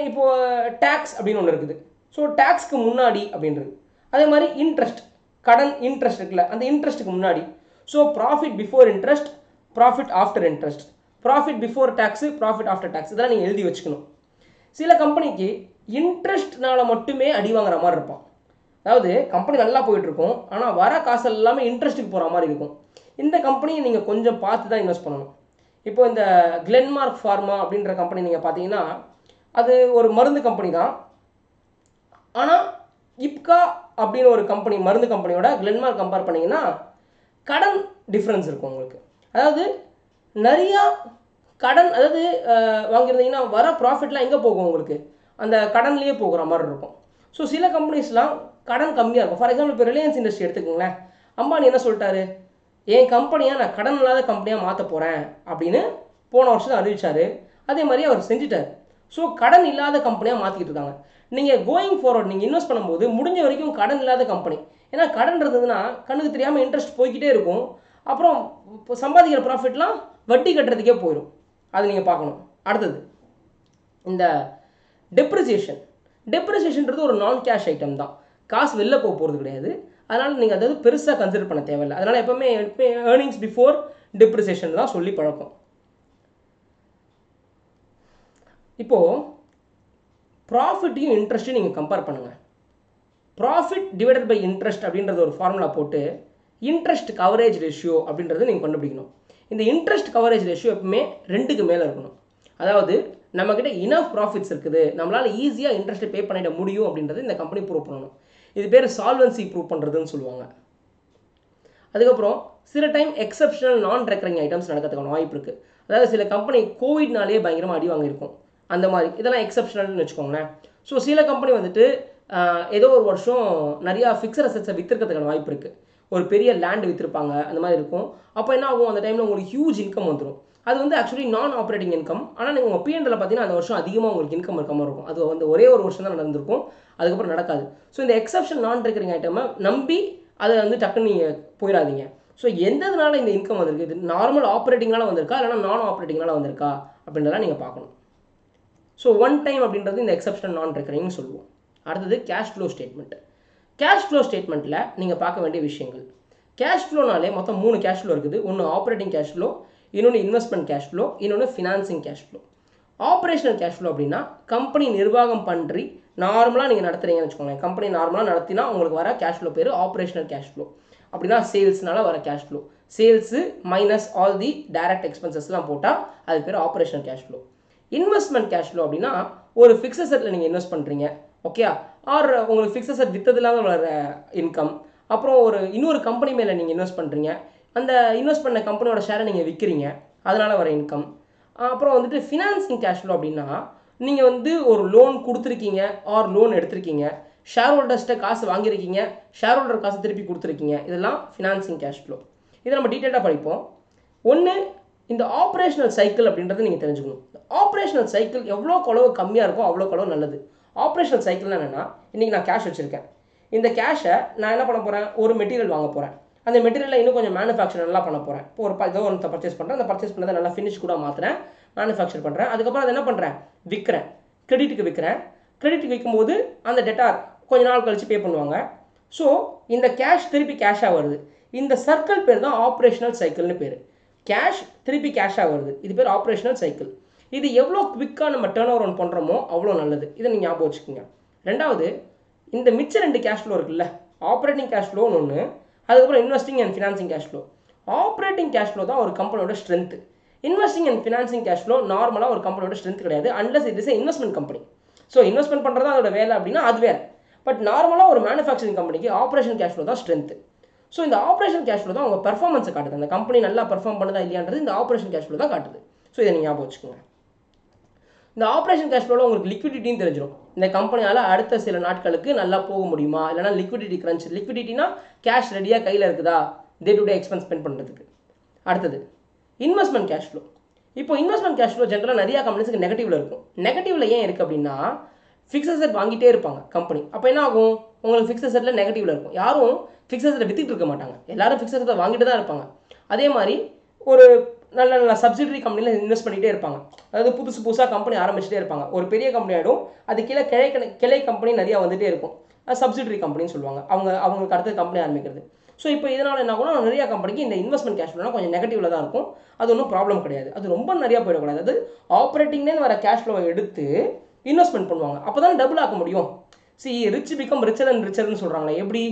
இப்போது டேக்ஸ் அப்படின்னு ஒன்று இருக்குது. ஸோ டேக்ஸ்க்கு முன்னாடி அப்படின்றது. அதே மாதிரி இன்ட்ரெஸ்ட், கடன் இன்ட்ரெஸ்ட் இருக்குல்ல, அந்த இன்ட்ரெஸ்ட்டுக்கு முன்னாடி. So profit before interest, profit after interest, profit before tax, profit after tax, இதெல்லாம் நீங்கள் எழுதி வச்சுக்கணும். சில கம்பெனிக்கு இன்ட்ரெஸ்ட்னால மட்டுமே அடி வாங்குற மாதிரி இருப்பான். அதாவது கம்பெனி நல்லா போயிட்டுருக்கும், ஆனால் வர காசு எல்லாமே இன்ட்ரெஸ்ட்டுக்கு போகிற மாதிரி இருக்கும். இந்த கம்பெனியை நீங்கள் கொஞ்சம் பார்த்து தான் இன்வெஸ்ட் பண்ணணும். இப்போ இந்த கிளென்மார்க் ஃபார்மா அப்படின்ற கம்பெனி நீங்கள் பார்த்தீங்கன்னா அது ஒரு மருந்து கம்பெனி தான். ஆனால் இப்கா அப்படின்னு ஒரு கம்பெனி, மருந்து கம்பெனியோட கிளென்மார்க் கம்பேர் பண்ணிங்கன்னா கடன் டிஃப்ரென்ஸ் இருக்கும் உங்களுக்கு. அதாவது நிறையா கடன், அதாவது வாங்கியிருந்தீங்கன்னா வர ப்ராஃபிட்லாம் எங்கே போகும் உங்களுக்கு, அந்த கடன்லேயே போகிற மாதிரி இருக்கும். ஸோ சில கம்பெனிஸ்லாம் கடன் கம்மியாக இருக்கும். ஃபார் எக்ஸாம்பிள் இப்போ ரிலையன்ஸ் இண்டஸ்ட்ரி எடுத்துக்கோங்களேன். அம்பானி என்ன சொல்லிட்டாரு, என் கம்பெனியாக நான் கடன் இல்லாத கம்பெனியாக மாற்ற போகிறேன் அப்படின்னு போன வருஷம் அறிவிச்சார். அதே மாதிரி அவர் செஞ்சுட்டார். ஸோ கடன் இல்லாத கம்பெனியாக மாற்றிக்கிட்டு இருக்காங்க. நீங்கள் கோயிங் ஃபார்வர்ட் நீங்கள் இன்வெஸ்ட் பண்ணும்போது முடிஞ்ச வரைக்கும் கடன் இல்லாத கம்பெனி, ஏன்னா கடன் இருந்ததுன்னா கண்ணுக்கு தெரியாமல் இன்ட்ரெஸ்ட் போய்கிட்டே இருக்கும். அப்புறம் சம்பாதிக்கிற ப்ராஃபிட்லாம் வட்டி கட்டுறதுக்கே போயிடும். அது நீங்கள் பார்க்கணும். அடுத்தது இந்த டெப்ரிசியேஷன்றது ஒரு நான் கேஷ் ஐட்டம் தான், காசு வெளில போகிறது கிடையாது. அதனால் நீங்கள் அதாவது பெருசாக கன்சிடர் பண்ண தேவையில்லை. அதனால் எப்போவுமே ஏர்னிங்ஸ் பிஃபோர் டெப்ரிசியேஷன் தான் சொல்லி பழக்கம். இப்போது ப்ராஃபிட்டையும் இன்ட்ரெஸ்ட்டையும் நீங்கள் கம்பேர் பண்ணுங்கள். ப்ராஃபிட் டிவைடட் பை இன்ட்ரெஸ்ட் அப்படின்றது ஒரு ஃபார்முலா போட்டு இன்ட்ரெஸ்ட் கவரேஜ் ரேஷியோ அப்படின்றத நீங்கள் கண்டுபிடிக்கணும். இந்த இன்ட்ரெஸ்ட் கவரேஜ் ரேஷியோ எப்பவுமே 2க்கு மேலே இருக்கணும். அதாவது நம்மக்கிட்ட இனஃப் ப்ராஃபிட்ஸ் இருக்குது, நம்மளால் ஈஸியாக இன்ட்ரெஸ்ட்டை பே பண்ணிட முடியும் அப்படின்றது இந்த கம்பெனி ப்ரூவ் பண்ணணும். இது பேர் சால்வன்சி ப்ரூவ் பண்ணுறதுன்னு சொல்லுவாங்க. அதுக்கப்புறம் சில டைம் எக்ஸப்ஷனல் நான் ரெக்கரிங் ஐட்டம்ஸ் நடக்கிறதுக்கான வாய்ப்பு இருக்குது. அதாவது சில கம்பெனி கோவிட்னாலே பயங்கரமாக அடி வாங்கியிருக்கும், அந்த மாதிரி இதெல்லாம் எக்ஸப்ஷனல்னு வச்சுக்கோங்களேன். ஸோ சில கம்பெனி வந்துட்டு ஏதோ ஒரு வருஷம் நிறையா ஃபிக்ஸட் அசெட்ஸை விற்றுக்கிறதுக்கான வாய்ப்பு இருக்குது. ஒரு பெரிய லேண்ட் விற்றுருப்பாங்க, அந்த மாதிரி இருக்கும். அப்போ என்ன ஆகும், அந்த டைமில் உங்களுக்கு ஹியூஜ் இன்கம் வந்துடும். அது வந்து ஆக்சுவலி நான் ஆப்ரேட்டிங் இன்கம். ஆனால் நீங்கள் உங்கள் P&L பார்த்தீங்கன்னா அந்த வருஷம் அதிகமாக உங்களுக்கு இன்கம் இருக்காமல் இருக்கும். அது வந்து ஒரே ஒரு வருஷம் தான் நடந்திருக்கும், அதுக்கப்புறம் நடக்காது. ஸோ இந்த எக்ஸப்ஷன் நான் ரெக்கரிங் ஐட்டமை நம்பி அதை வந்து டக்குன்னு நீங்கள் போயிடாதீங்க. ஸோ எந்ததுனால இந்த இன்கம் வந்திருக்கு, இது நார்மல் ஆப்ரேட்டிங்னால வந்திருக்கா இல்லைனா நான் ஆப்ரேட்டிங்னால வந்திருக்கா அப்படின்றதெல்லாம் நீங்கள் பார்க்கணும். ஸோ ஒன் டைம் அப்படின்றது இந்த எக்ஸப்ஷன் நான் ரெக்கரிங்னு சொல்லுவோம். அடுத்தது cash flow statement. Cash flow ஸ்டேட்மெண்ட்டில் நீங்கள் பார்க்க வேண்டிய விஷயங்கள். கேஷ் ஃப்ளோனாலே மொத்தம் 3 கேஷ் ஃப்ளோ இருக்குது. ஒன்று ஆப்ரேட்டிங் கேஷ் ஃப்ளோ, இன்னொன்று இன்வெஸ்ட்மெண்ட் கேஷ் ஃப்ளோ, இன்னொன்று financing cash flow. Operational cash flow அப்படின்னா கம்பெனி நிர்வாகம் பண்ணி நார்மலாக நீங்கள் நடத்துகிறீங்கன்னு வச்சுக்கோங்க. கம்பெனி நார்மலாக நடத்தினா உங்களுக்கு வர கேஷ் ஃப்ளோ பேர் ஆப்ரேஷனல் கேஷ் ஃப்ளோ. அப்படின்னா சேல்ஸ்னால வர cash flow, sales minus all the direct எக்ஸ்பென்சஸ்லாம் போட்டால் அது பேர் operational cash flow. Investment cash flow அப்படின்னா ஒரு ஃபிக்ஸட் அசெட்டில் நீங்கள் இன்வெஸ்ட் பண்ணுறீங்க, ஓகே, ஆர் உங்களுக்கு ஃபிக்ஸட் அசெட் விற்றதுலாத வர இன்கம், அப்புறம் இன்னொரு கம்பெனி மேலே நீங்கள் இன்வெஸ்ட் பண்ணுறீங்க, அந்த இன்வெஸ்ட் பண்ண கம்பெனியோட ஷேரை நீங்கள் விற்கிறீங்க, அதனால் வர இன்கம். அப்புறம் வந்துட்டு ஃபினான்சிங் கேஷ் ஃப்ளோ அப்படின்னா நீங்கள் வந்து ஒரு லோன் கொடுத்துருக்கீங்க ஆர் லோன் எடுத்திருக்கீங்க, ஷேர் ஹோல்டர்ஸ்ட்டை காசு வாங்கியிருக்கீங்க, ஷேர் ஹோல்டர் காசு திருப்பி கொடுத்துருக்கீங்க, இதெல்லாம் ஃபினான்சிங் கேஷ் ஃப்ளோ. இதை நம்ம டீட்டெயிலாக படிப்போம். ஒன்று, இந்த ஆப்ரேஷனல் சைக்கிள் அப்படின்றத நீங்கள் தெரிஞ்சுக்கணும். ஆப்ரேஷனல் சைக்கிள் எவ்வளோ அளவு கம்மியாக இருக்கோ அவ்வளோ அளவு நல்லது. ஆப்ரேஷனல் சைக்கிள்னா என்னென்னா, இன்றைக்கி நான் கேஷ் வச்சுருக்கேன், இந்த கேஷை நான் என்ன பண்ண போகிறேன், ஒரு மெட்டீரியல் வாங்க போகிறேன், அந்த மெட்டீரியலில் இன்னும் கொஞ்சம் மேனுஃபேக்சர் நல்லா பண்ண போகிறேன். இப்போ ஒரு ஏதோ ஒன்று பர்ச்சேஸ் பண்ணுறேன், அந்த பர்ச்சேஸ் பண்ணதை நல்லா ஃபினிஷ் கூட மாற்றுறேன், மேனுஃபேக்சர் பண்ணுறேன், அதுக்கப்புறம் அதை என்ன பண்ணுறேன், விற்கிறேன், கிரெடிட்டுக்கு விற்கிறேன். கிரெடிட்டுக்கு விற்கும்போது அந்த டெட்டார் கொஞ்ச நாள் கழித்து பே பண்ணுவாங்க. ஸோ இந்த கேஷ் திருப்பி கேஷாக வருது. இந்த சர்க்கிள் பேர் தான் ஆப்ரேஷனல் சைக்கிள்னு பேர். கேஷ் திருப்பி கேஷாக வருது, இது பேர் ஆப்ரேஷனல் சைக்கிள். இது எவ்வளோ குவிக்காக நம்ம டேர்ன் ஓவர் ஒன் பண்ணுறோமோ அவ்வளோ நல்லது. இதை நீங்கள் ஞாபகம் வச்சுக்கோங்க. ரெண்டாவது, இந்த மிச்ச 2 கேஷ் ஃப்ளோ இருக்குல்ல, ஆப்ரேட்டிங் கேஷ் ஃப்ளோன்னு ஒன்று, அதுக்கப்புறம் investing and financing cash flow. Operating cash flow தான் ஒரு கம்பெனியோட strength. Investing and financing cash flow நார்மலாக ஒரு கம்பெனியோட ஸ்ட்ரென்த் கிடையாது, unless it is investment company. So investment பண்ணுறது அதோட வேலை அப்படின்னா அது வேறு. பட் நார்மலாக ஒரு மேனுஃபேக்சரிங் கம்பெனிக்கு ஆப்ரேஷன் கேஷ் ஃப்ளோ தான் ஸ்ட்ரென்த்து. ஸோ இந்த ஆப்ரேஷன் கேஷ் ஃப்ளோ தான் உங்கள் பெர்ஃபார்மன்ஸை காட்டுது, அந்த கம்பெனி நல்லா பெர்ஃபார்ம் பண்ணுதா இல்லையான்றது இந்த ஆப்ரேஷன் கேஷ் ஃப்ளோ தான் காட்டுது. ஸோ இதை நீங்கள் ஞாபகம் வச்சுக்கோங்க. இந்த ஆப்ரேஷன் கேஷ் ஃப்ளோவில் உங்களுக்கு லிக்விடிட்டின்னு தெரிஞ்சிடும். இந்த கம்பெனியால் அடுத்த சில நாட்களுக்கு நல்லா போக முடியுமா, இல்லைனா லிக்விடிட்டி கிரன்ச். லிக்விடிட்டினா கேஷ் ரெடியாக கையில் இருக்குதா day to day expense spend பண்ணுறதுக்கு. அடுத்தது இன்வெஸ்ட்மெண்ட் கேஷ் ஃப்ளோ. இப்போ இன்வெஸ்ட்மெண்ட் கேஷ் ஃப்ளோ ஜென்ரலாக நிறையா கம்பெனிஸ்க்கு நெகட்டிவில் இருக்கும். நெகட்டிவில் ஏன் இருக்குது அப்படின்னா, ஃபிக்ஸட் அசெட் வாங்கிட்டே இருப்பாங்க கம்பெனி. அப்போ என்ன ஆகும், உங்களுக்கு ஃபிக்ஸட் அசெட்டில் நெகட்டிவில் இருக்கும். யாரும் ஃபிக்ஸட் அசெட்டை வித்துட்டு இருக்க மாட்டாங்க, எல்லாரும் ஃபிக்ஸட் அசெட்டை வாங்கிட்டு தான் இருப்பாங்க. அதே மாதிரி ஒரு நல்ல நல்ல சப்சிடரி கம்பெனியில் இன்வெஸ்ட் பண்ணிகிட்டே இருப்பாங்க. அதாவது புதுசாக கம்பெனி ஆரம்பிச்சுட்டே இருப்பாங்க. ஒரு பெரிய கம்பெனி ஆகிடும், அது கீழே கிளை கம்பெனி நிறையா வந்துகிட்டே இருக்கும், அது சப்சிடரி கம்பெனின்னு சொல்லுவாங்க. அவங்களுக்கு அடுத்த கம்பெனி ஆரம்பிக்கிறது. ஸோ இப்போ இதனால் என்ன ஆகும்னா, நிறையா கம்பெனிக்கு இந்த இன்வெஸ்ட்மெண்ட் கேஷ் ஃப்ளோனா கொஞ்சம் நெகட்டிவில் தான் இருக்கும். அது ஒன்றும் ப்ராப்ளம் கிடையாது, அது ரொம்ப நிறையா போயிடக்கூடாது. அது ஆப்ரேட்டிங்லேருந்து வர கேஷ் ஃப்ளோவை எடுத்து இன்வெஸ்ட்மெண்ட் பண்ணுவாங்க, அப்போ தான் டபுள் ஆக்க முடியும். ரிச் பிகம் ரிச்சர் அண்ட் ரிச்சர்னு சொல்கிறாங்களே, எப்படி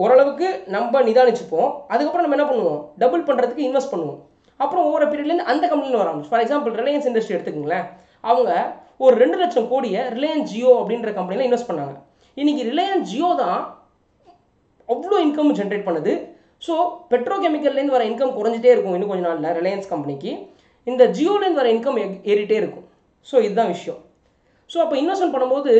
ஓரளவுக்கு நம்ம நிதானிச்சுப்போம், அதுக்கப்புறம் நம்ம என்ன பண்ணுவோம், டபுள் பண்ணுறதுக்கு இன்வெஸ்ட் பண்ணுவோம். அப்புறம் ஒவ்வொரு பீரியட்லேருந்து அந்த கம்பெனியில் வர ஆரம்பிச்சு. ஃபார் எக்ஸாம்பிள் ரிலையன்ஸ் இண்டஸ்ட்ரி எடுத்துக்கங்களேன், அவங்க ஒரு 2 லட்சம் கோடியை ரிலையன்ஸ் ஜியோ அப்படின்ற கம்பெனியில் இன்வெஸ்ட் பண்ணாங்க. இன்றைக்கி ரிலையன்ஸ் ஜியோ தான் அவ்வளோ இன்கம் ஜென்ரேட் பண்ணுது. ஸோ பெட்ரோகெமிக்கல்லேருந்து வர இன்கம் குறைஞ்சிட்டே இருக்கும். இன்னும் கொஞ்சம் நாளில் ரிலையன்ஸ் கம்பெனிக்கு இந்த ஜியோலேருந்து வர இன்கம் ஏறிட்டே இருக்கும். ஸோ இதுதான் விஷயம். ஸோ அப்போ இன்வெஸ்ட்மெண்ட் பண்ணும்போது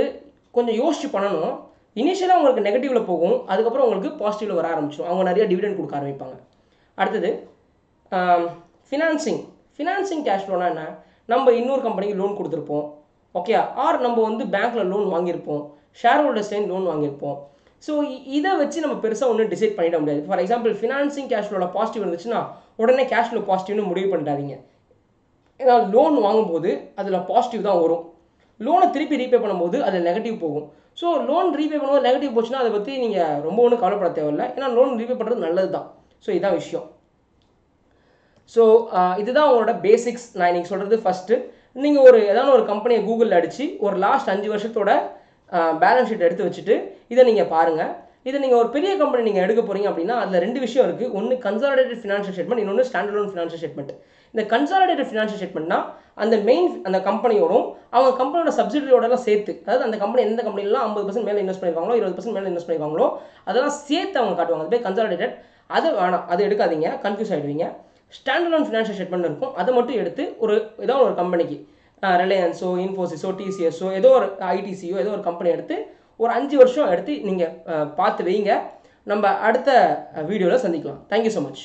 கொஞ்சம் யோசிச்சு பண்ணணும். இனிஷியலாக உங்களுக்கு நெகட்டிவில் போகும், அதுக்கப்புறம் உங்களுக்கு பாசிட்டிவில் வர ஆரம்பிச்சிடும். அவங்க நிறைய டிவிடெண்ட் கொடுக்க ஆரம்பிப்பாங்க. அடுத்தது ஃபினான்சிங் கேஷ் ஃப்ளோனா என்ன, நம்ம இன்னொரு கம்பெனிக்கு லோன் கொடுத்துருப்போம், ஓகே, ஆர் நம்ம வந்து பேங்க்கில் லோன் வாங்கியிருப்போம், ஷேர் ஹோல்டர்ஸ்லேருந்து லோன் வாங்கியிருப்போம். ஸோ இதை வச்சு நம்ம பெருசாக ஒன்றும் டிசைட் பண்ணிட முடியாது. ஃபார் எக்ஸாம்பிள் ஃபினான்சிங் கேஷ் ஃப்ளோட பாசிட்டிவ் இருந்துச்சுன்னா உடனே கேஷ் ஃப்ளோ பாசிட்டிவ்னு முடிவு பண்ணிட்டாதீங்க. ஏன்னா லோன் வாங்கும்போது அதில் பாசிட்டிவ் தான் வரும், லோனை திருப்பி ரீபே பண்ணும்போது அதில் நெகட்டிவ் போகும். ஸோ லோன் ரீபே பண்ணும்போது நெகட்டிவ் போச்சுன்னா அதை பற்றி நீங்கள் ரொம்ப ஒன்றும் கவலைப்பட தேவையில்லை, ஏன்னா லோன் ரீபே பண்ணுறது நல்லது தான். ஸோ இதுதான் விஷயம். ஸோ இதுதான் உங்களோட பேசிக்ஸ். நான் இன்றைக்கி சொல்கிறது ஃபஸ்ட்டு, நீங்கள் ஏதாவது ஒரு கம்பெனியை கூகுளில் அடித்து ஒரு லாஸ்ட் 5 வருஷத்தோட பேலன்ஸ் ஷீட் எடுத்து வச்சுட்டு இதை நீங்கள் பாருங்கள். இதை நீங்கள் ஒரு பெரிய கம்பெனி நீங்கள் எடுக்க போகிறீங்க அப்படின்னா அதில் 2 விஷயம் இருக்குது. ஒன்று கன்சாலிடேட்டட் ஃபினான்ஷியல் ஸ்டேட்மெண்ட், இன்னொன்று ஸ்டாண்டர்ட் ஃபினான்ஷியல் ஸ்டேட்மெண்ட். இந்த கன்சாலிடேட்டட் ஃபினான்ஷியல் ஸ்டேட்மெண்ட்னா அந்த கம்பெனியோடும் அவங்க கம்பெனியோட சப்சிடரியோடலாம் சேர்த்து, அதாவது அந்த கம்பெனி எந்த கம்பெனிலாம் 50% மேலே இன்வெஸ்ட் பண்ணியிருக்காங்களோ 20% மேலே இன்வெஸ்ட் பண்ணியிருக்காங்களோ அதெல்லாம் சேர்த்து அவங்க காட்டுவாங்க. அது பேர் கன்சாலிடேட்டட். அது வேணாம், அது எடுக்காதீங்க, கன்ஃபியூஸ் ஆகிடுவீங்க. ஸ்டாண்டர்ட் ஃபினான்ஷியல் ஸ்டேட்மெண்ட் இருக்கும், அதை மட்டும் எடுத்து ஏதோ ஒரு கம்பெனிக்கு ரிலையன்ஸோ இன்ஃபோசிஸோ டிசிஎஸோ ஏதோ ஒரு ஐடிசியோ ஏதோ ஒரு கம்பெனி எடுத்து ஒரு 5 வருஷம் எடுத்து நீங்கள் பார்த்து வைங்க. நம்ம அடுத்த வீடியோவில் சந்திக்கலாம். Thank you so much.